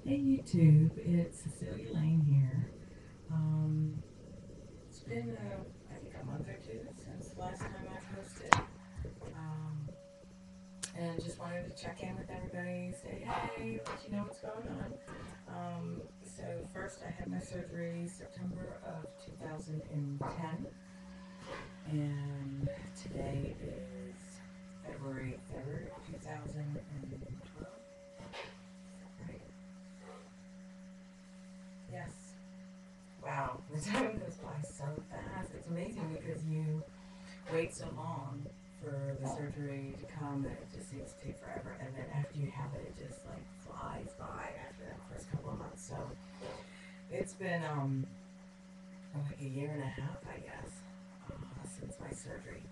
Hey YouTube, it's cecelialane here. It's been, I think, a month or two since the last time I posted. Um, and just wanted to check in with everybody, say hey, let you know what's going on. So first I had my surgery September of 2010, and today is February 3rd, 2012, right? Yes. Wow, the time goes by so fast. It's amazing because you wait so long for the surgery to come that it just seems to take forever. And then after you have it, it just like flies by after that first couple of months. So it's been like a year and a half, I guess, since my surgery.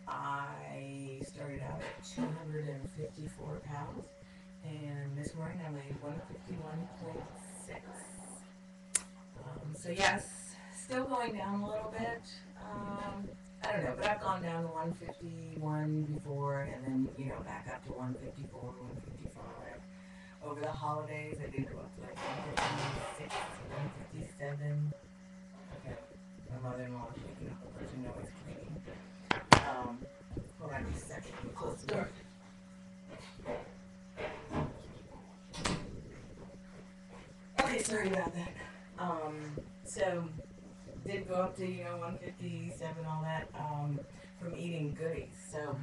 I started out at 254 pounds, and this morning I weighed 151.6. So yes, still going down a little bit. I don't know, but I've gone down to 151 before, and then back up to 154, 155. Over the holidays, I did go up to like 156, 157. Okay, my mother-in-law is making a whole bunch of noise cleaning. Hold on just a second. Let me close the door. Okay, sorry about that. So did go up to 157, all that, from eating goodies. So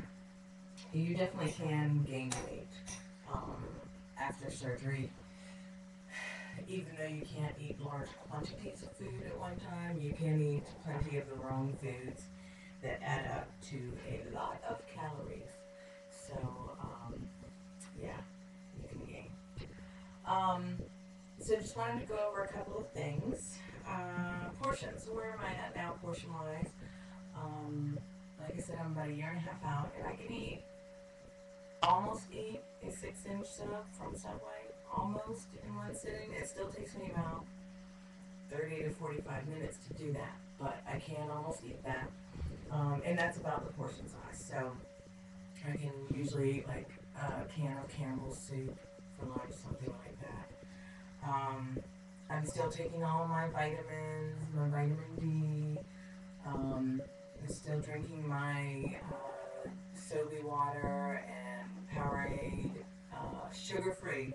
you definitely can gain weight after surgery, even though you can't eat large quantities of food at one time. You can eat plenty of the wrong foods that add up to a lot of calories. So yeah, you can gain. Um, so just wanted to go over a couple of things. Portions. So where am I at now, portion wise? Like I said, I'm about a year and a half out, and I can almost eat a 6-inch sub from Subway, almost in one sitting. It still takes me about 30 to 45 minutes to do that, but I can almost eat that. And that's about the portion size. So I can usually eat like a can of Campbell's soup for lunch, something like that. I'm still taking all my vitamins, my vitamin D. I'm still drinking my Sobe water and Powerade, sugar-free,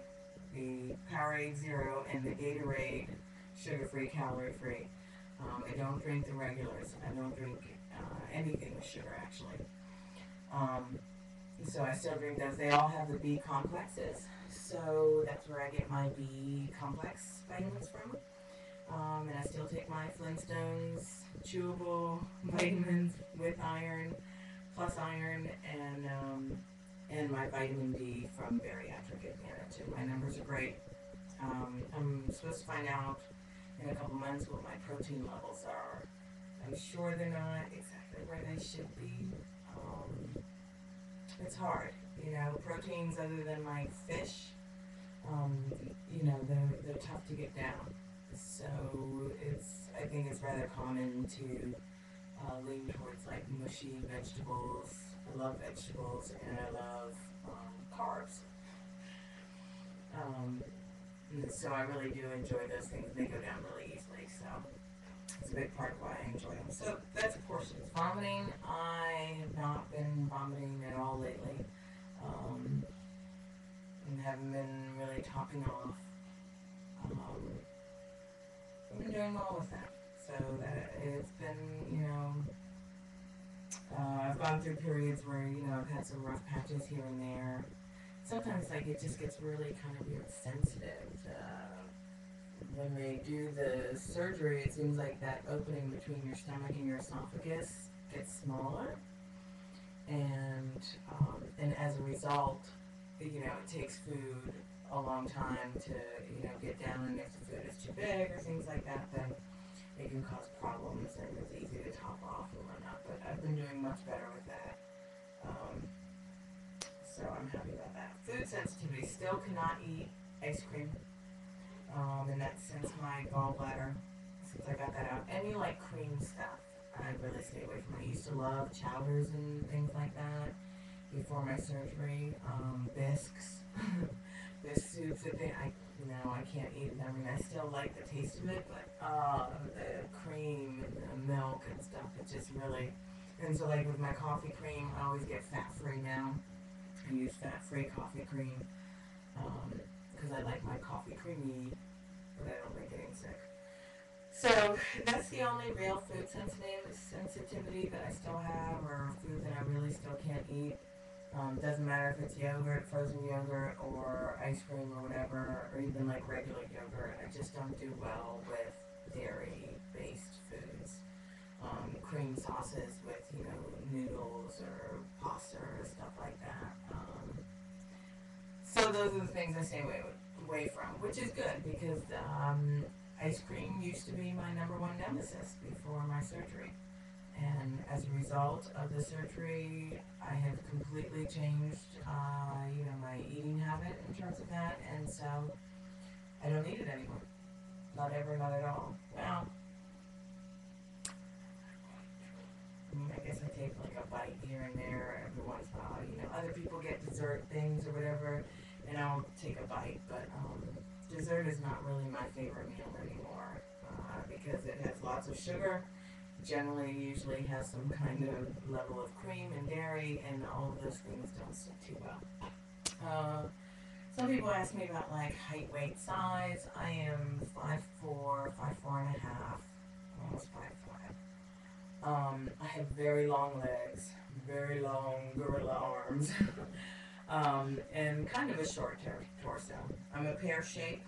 the Powerade Zero and the Gatorade, sugar-free, calorie-free. I don't drink the regulars. I don't drink anything with sugar, actually. Um, so I still drink those. They all have the B complexes. So that's where I get my B complex vitamins from. And I still take my Flintstones chewable vitamins with iron, plus iron, and my vitamin D from Bariatric Advantage. And my numbers are great. I'm supposed to find out in a couple months what my protein levels are. I'm sure they're not exactly where they should be. It's hard, proteins other than like fish, they're tough to get down. So I think it's rather common to lean towards like mushy vegetables. I love vegetables and I love carbs. Um, so I really do enjoy those things. They go down really easily. So it's a big part of why I enjoy them. So that's portions. Vomiting, I have not been vomiting at all lately. And haven't been really topping off. I've been doing well with that. So that it's been, I've gone through periods where, I've had some rough patches here and there. Sometimes, like, it just gets really kind of weird sensitive. When they do the surgery, it seems like that opening between your stomach and your esophagus gets smaller. And as a result, it takes food a long time to, get down, and if the food is too big or things like that, then it can cause problems, and it's easy to top off and whatnot, but I've been doing much better with that. So I'm happy about that. Food sensitivity, still cannot eat ice cream, and that's since my gallbladder, since I got that out. Any like cream stuff, I really stay away from. I used to love chowders and things like that before my surgery. Bisques, bisque soups good thing I can't eat it. I mean, I still like the taste of it, but the cream and the milk and stuff, it just really. And so, like with my coffee cream, I always get fat-free now. I use fat-free coffee cream because I like my coffee creamy, but I don't like getting sick. So that's the only real food sensitivity that I still have, or food that I really still can't eat. Doesn't matter if it's yogurt, frozen yogurt, or ice cream or whatever, or even like regular yogurt. I just don't do well with dairy-based foods. Cream sauces with, noodles or pasta or stuff like that. So those are the things I stay away from, which is good because ice cream used to be my number one nemesis before my surgery. And as a result of the surgery, I have completely changed, my eating habit in terms of that, and so I don't eat it anymore. Not ever, not at all. Well, I guess I take like a bite here and there every once in a while. Other people get dessert things or whatever, and I'll take a bite, but dessert is not really my favorite meal anymore because it has lots of sugar. Usually has some kind of level of cream and dairy, and all of those things don't sit too well. Some people ask me about like height, weight, size. I am 5'4", 5'4" and a half, almost 5'5". I have very long legs, very long gorilla arms, and kind of a short torso. I'm a pear shape.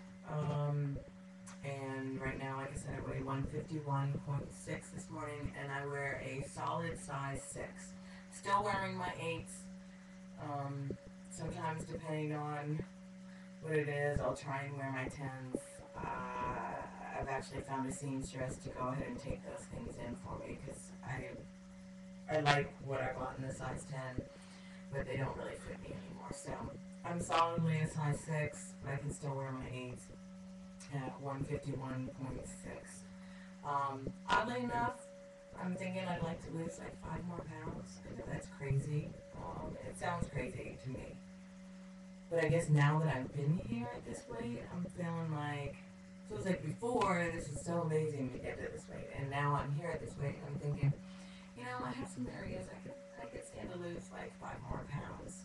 And right now, like I said, I weigh 151.6 this morning, and I wear a solid size 6. Still wearing my 8s. Sometimes, depending on what it is, I'll try and wear my 10s. I've actually found a seamstress to go ahead and take those things in for me because I like what I bought in the size 10, but they don't really fit me anymore. So I'm solidly a size 6, but I can still wear my 8s. At 151.6. Oddly enough, I'm thinking I'd like to lose like 5 more pounds. I know that's crazy. It sounds crazy to me. But I guess now that I've been here at this weight, I'm feeling like, so it's like before, this is so amazing to get to this weight. And now I'm here at this weight, and I'm thinking, I have some areas I could stand to lose like 5 more pounds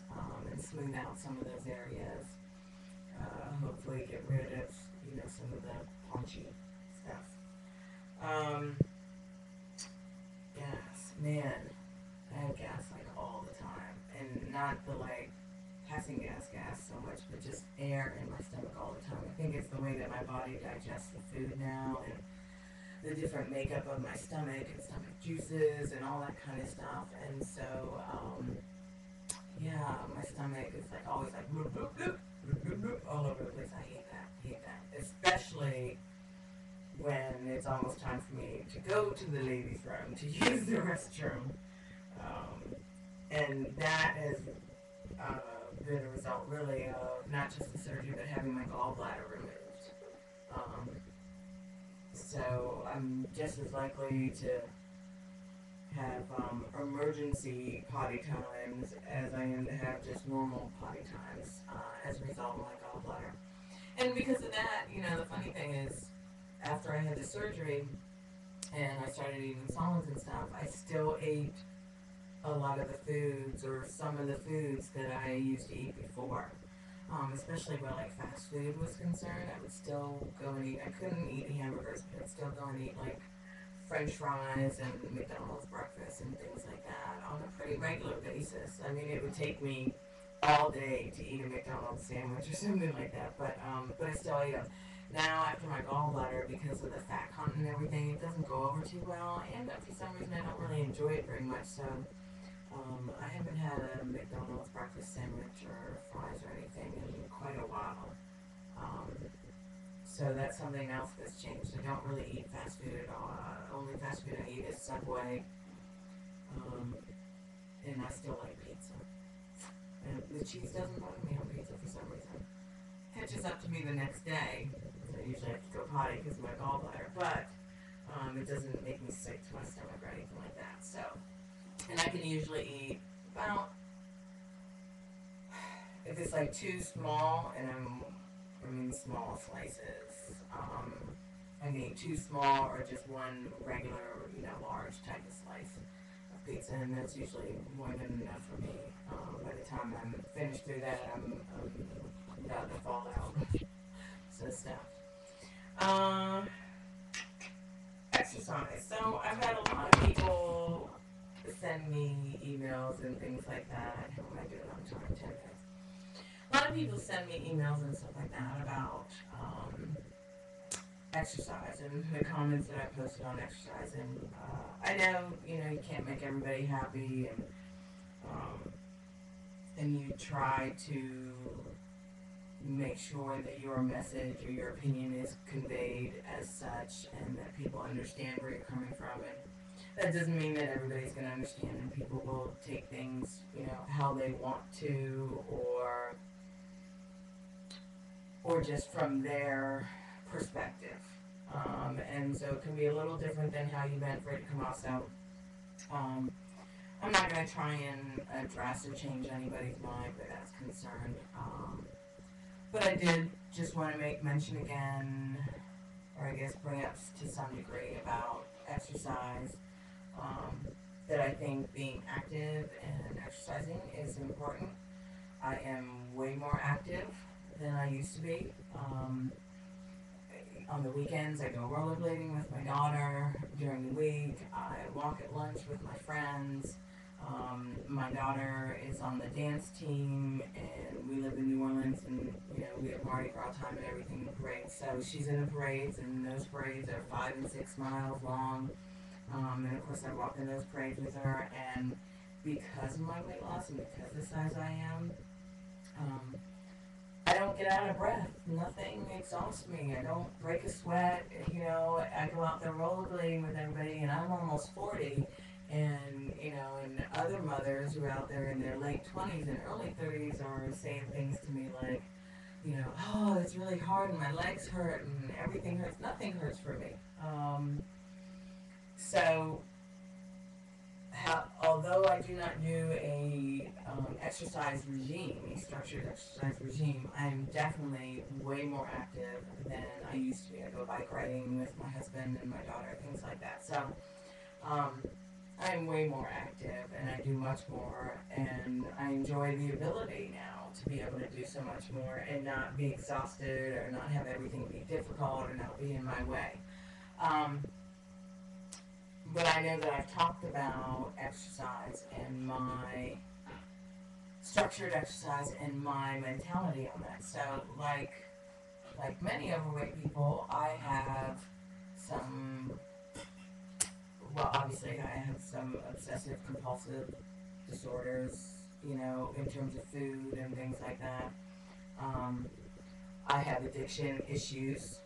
and smooth out some of those areas. Hopefully get rid of some of the paunchy stuff. Gas, man, I have gas like all the time, and not the like passing gas so much, but just air in my stomach all the time. I think it's the way that my body digests the food now, and the different makeup of my stomach and stomach juices and all that kind of stuff, and so my stomach is like always like bloop, bloop, bloop, bloop, bloop, all over the place. I hate that, especially when it's almost time for me to go to the ladies' room to use the restroom, and that has been a result really of not just the surgery but having my gallbladder removed. So I'm just as likely to have emergency potty times as I am to have just normal potty times as a result of my gallbladder. And because of that, the funny thing is, after I had the surgery and I started eating solids and stuff, I still ate a lot of the foods or some of the foods that I used to eat before. Especially where like fast food was concerned, I would still go and eat. I couldn't eat hamburgers, but I'd still go and eat like French fries and McDonald's breakfast and things like that on a pretty regular basis. I mean, it would take me all day to eat a McDonald's sandwich or something like that, but I still ate them. Now, after my gallbladder, because of the fat content and everything, it doesn't go over too well, and for some reason I don't really enjoy it very much, so I haven't had a McDonald's breakfast sandwich or fries or anything in quite a while. So that's something else that's changed. I don't really eat fast food at all. Only fast food I eat is Subway, and I still like pizza. And the cheese doesn't bother me on pizza for some reason. Catches up to me the next day. I usually have to go potty because of my gallbladder, but it doesn't make me sick to my stomach or anything like that. So, and I can usually eat about, if it's like too small and I'm I mean small slices. I can eat 2 small or just one regular, large type of slice of pizza, and that's usually more than enough for me. By the time I'm finished through that, I'm about to fall out. So stuff. Um, Exercise. So I've had a lot of people send me emails and things like that. How am I doing on time? 10 minutes. A lot of people send me emails and stuff like that about exercise and the comments that I posted on exercise. And I know, you can't make everybody happy, um, and you try to make sure that your message or your opinion is conveyed as such and that people understand where you're coming from. And that doesn't mean that everybody's going to understand, and people will take things, how they want to, or just from their perspective. And so it can be a little different than how you meant for it to come out. So I'm not going to try and address or change anybody's mind where that's concerned. But I did just want to make mention again, or I guess bring up to some degree about exercise, that I think being active and exercising is important. I am way more active than I used to be. On the weekends, I go rollerblading with my daughter. During the week, I walk at lunch with my friends. My daughter is on the dance team, and we live in New Orleans, and we have Mardi Gras time and everything in parades. So she's in the parades, and those parades are 5 and 6 miles long. And of course, I walk in those parades with her. And because of my weight loss and because of the size I am, I don't get out of breath. Nothing exhausts me. I don't break a sweat. I go out there rollerblading with everybody, and I'm almost 40. And other mothers who are out there in their late 20s and early 30s are saying things to me like, oh, it's really hard and my legs hurt and everything hurts. Nothing hurts for me. So, although I do not do a exercise regime, a structured exercise regime, I'm definitely way more active than I used to be. I go bike riding with my husband and my daughter, things like that. So, I'm way more active and I do much more, and I enjoy the ability now to be able to do so much more and not be exhausted or not have everything be difficult or not be in my way. But I know that I've talked about exercise and my structured exercise and my mentality on that. So like many overweight people, I have some, well, obviously I have some obsessive compulsive disorders, in terms of food and things like that. I have addiction issues,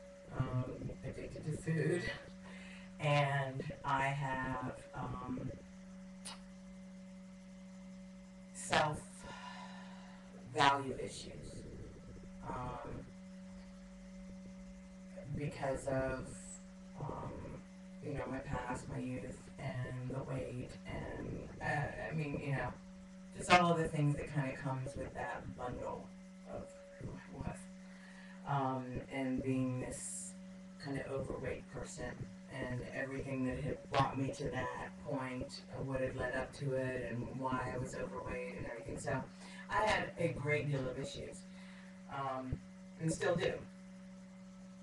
addicted to food, and I have self-value issues because of my past, my youth, and the weight, and just all of the things that kind of comes with that bundle of who I was, and being this kind of overweight person, and everything that had brought me to that point, what had led up to it, and why I was overweight and everything. So I had a great deal of issues, and still do.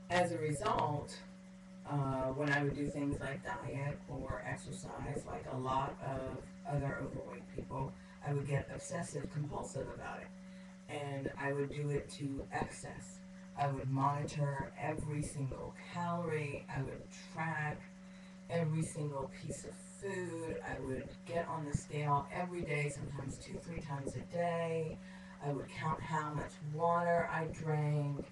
As a result, when I would do things like diet or exercise, like a lot of other overweight people, I would get obsessive compulsive about it. And I would do it to excess. I would monitor every single calorie. I would track every single piece of food. I would get on the scale every day, sometimes 2-3 times a day. I would count how much water I drank.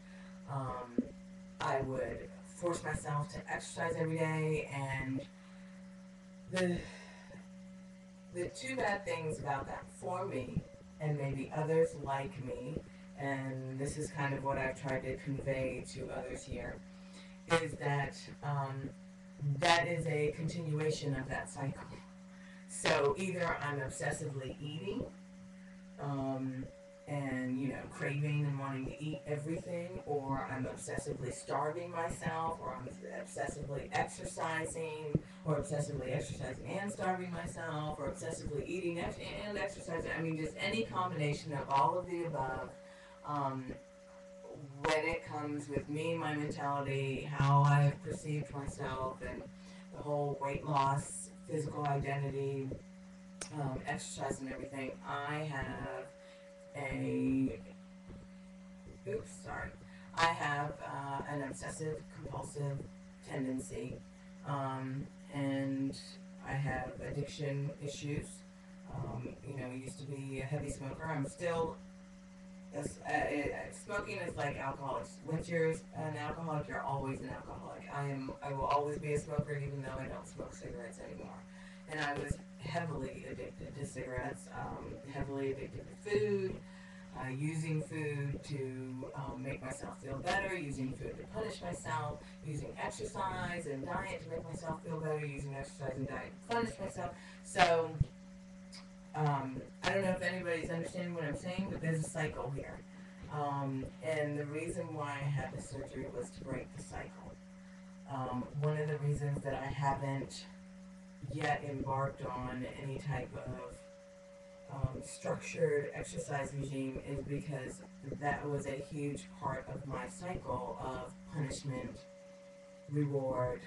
I would force myself to exercise every day, and the two bad things about that for me, and maybe others like me, and this is kind of what I've tried to convey to others here, is that that is a continuation of that cycle. So either I'm obsessively eating, and, you know, craving and wanting to eat everything, or I'm obsessively starving myself, or I'm obsessively exercising, or obsessively exercising and starving myself, or obsessively eating and exercising. I mean, just any combination of all of the above. Um, when it comes with me, my mentality, how I've perceived myself, and the whole weight loss, physical identity, exercise, and everything, I have a oops, sorry. I have an obsessive compulsive tendency, and I have addiction issues. You know, I used to be a heavy smoker. I'm still. Smoking is like alcoholics. Once you're an alcoholic, you're always an alcoholic. I will always be a smoker, even though I don't smoke cigarettes anymore. And I was heavily addicted to cigarettes. Heavily addicted to food, using food to make myself feel better, using food to punish myself, using exercise and diet to make myself feel better, using exercise and diet to punish myself. So, I don't know if anybody's understanding what I'm saying, but there's a cycle here. And the reason why I had the surgery was to break the cycle. One of the reasons that I haven't yet embarked on any type of structured exercise regime is because that was a huge part of my cycle of punishment, reward,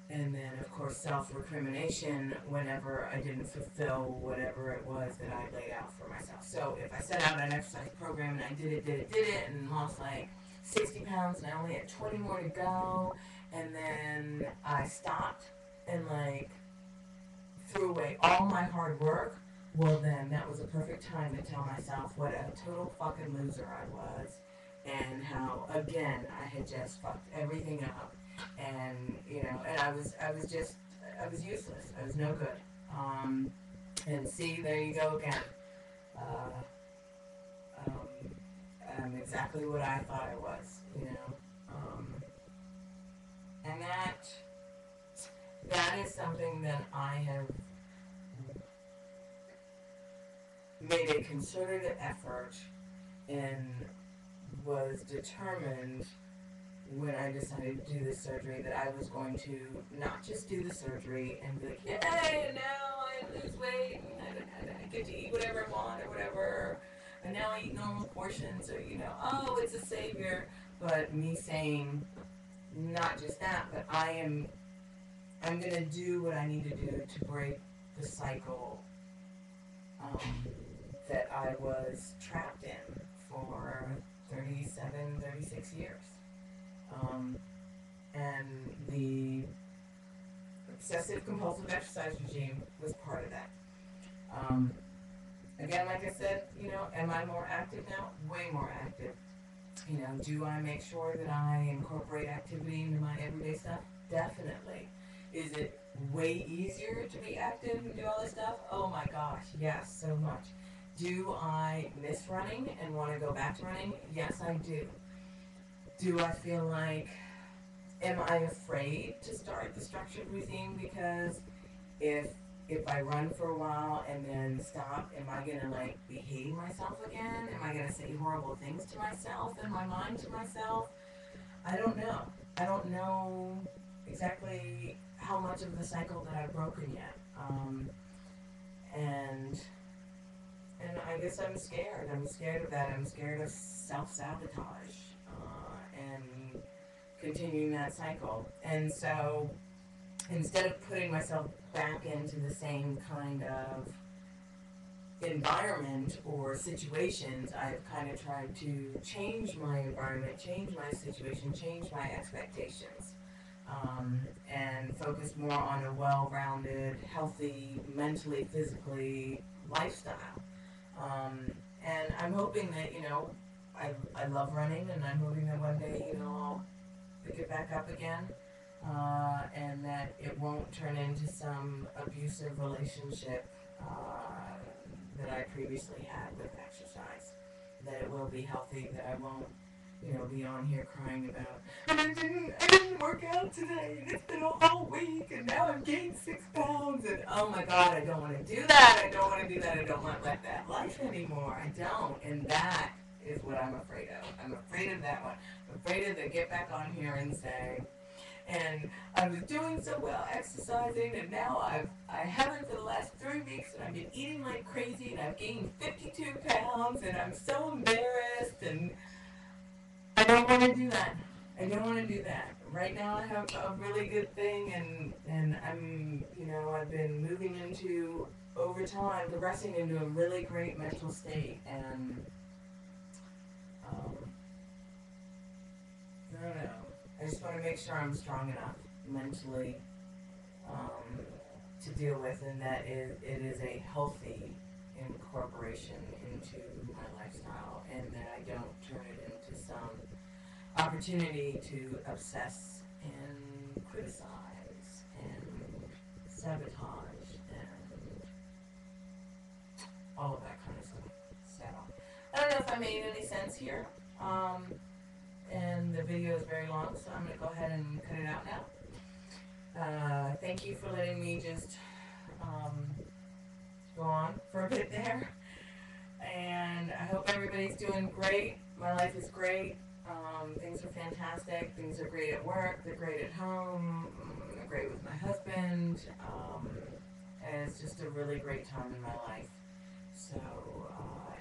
and then of course self-recrimination whenever I didn't fulfill whatever it was that I laid out for myself. So if I set out an exercise program and I did it, and lost like 60 pounds and I only had 20 more to go, and then I stopped and like threw away all my hard work, well then that was a perfect time to tell myself what a total fucking loser I was, and how again I had just fucked everything up, and you know, and I was useless. I was no good. And see, there you go again. Uh, I'm exactly what I thought I was, you know. And that is something that I have made a concerted effort and was determined when I decided to do this surgery that I was going to not just do the surgery and be like, yay, and now I lose weight and I get to eat whatever I want or whatever, and now I eat normal portions, or, you know, oh, it's a savior. But me saying not just that, but I'm going to do what I need to do to break the cycle that I was trapped in for 36 years. And the obsessive compulsive exercise regime was part of that. Again, like I said, you know, am I more active now? Way more active. You know, do I make sure that I incorporate activity into my everyday stuff? Definitely. Is it way easier to be active and do all this stuff? Oh my gosh, yes, so much. Do I miss running and want to go back to running? Yes, I do. Do I feel like, am I afraid to start the structured regime because if I run for a while and then stop, am I gonna like behave myself again? Am I gonna say horrible things to myself in my mind to myself? I don't know. I don't know exactly how much of the cycle that I've broken yet. And I guess I'm scared. I'm scared of that. I'm scared of self-sabotage and continuing that cycle. And so instead of putting myself back into the same kind of environment or situations, I've kind of tried to change my environment, change my situation, change my expectations, and focus more on a well-rounded, healthy, mentally, physically lifestyle. And I'm hoping that, you know, I love running, and I'm hoping that one day, you know, I'll pick it back up again, and that it won't turn into some abusive relationship that I previously had with exercise. That it will be healthy, that I won't be on here crying about, I didn't work out today, and it's been a whole week, and now I've gained 6 pounds, and oh my God, I don't want to do that. I don't want to do that. I don't want that life anymore. I don't, and that is what I'm afraid of. I'm afraid of that one. I'm afraid of to get back on here and say, and I was doing so well exercising, and now I haven't for the last 3 weeks, and I've been eating like crazy, and I've gained 52 pounds, and I'm so embarrassed, and I don't want to do that. I don't want to do that. Right now, I have a really good thing, and I'm I've been moving into over time, progressing into a really great mental state, and um, I don't know. I just want to make sure I'm strong enough mentally to deal with, and that it is a healthy incorporation into my lifestyle, and that I don't turn it into some opportunity to obsess and criticize and sabotage and all of that kind of stuff. So I don't know if I made any sense here. And the video is very long, so I'm going to go ahead and cut it out now. Thank you for letting me just go on for a bit there. And I hope everybody's doing great. My life is great. Things are fantastic. Things are great at work. They're great at home. They're great with my husband. And it's just a really great time in my life. So,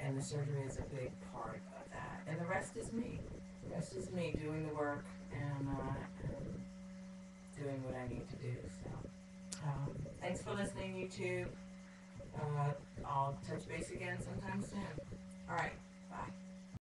and the surgery is a big part of that. And the rest is me. The rest is me doing the work and doing what I need to do. So, thanks for listening, YouTube. I'll touch base again sometime soon. All right, bye.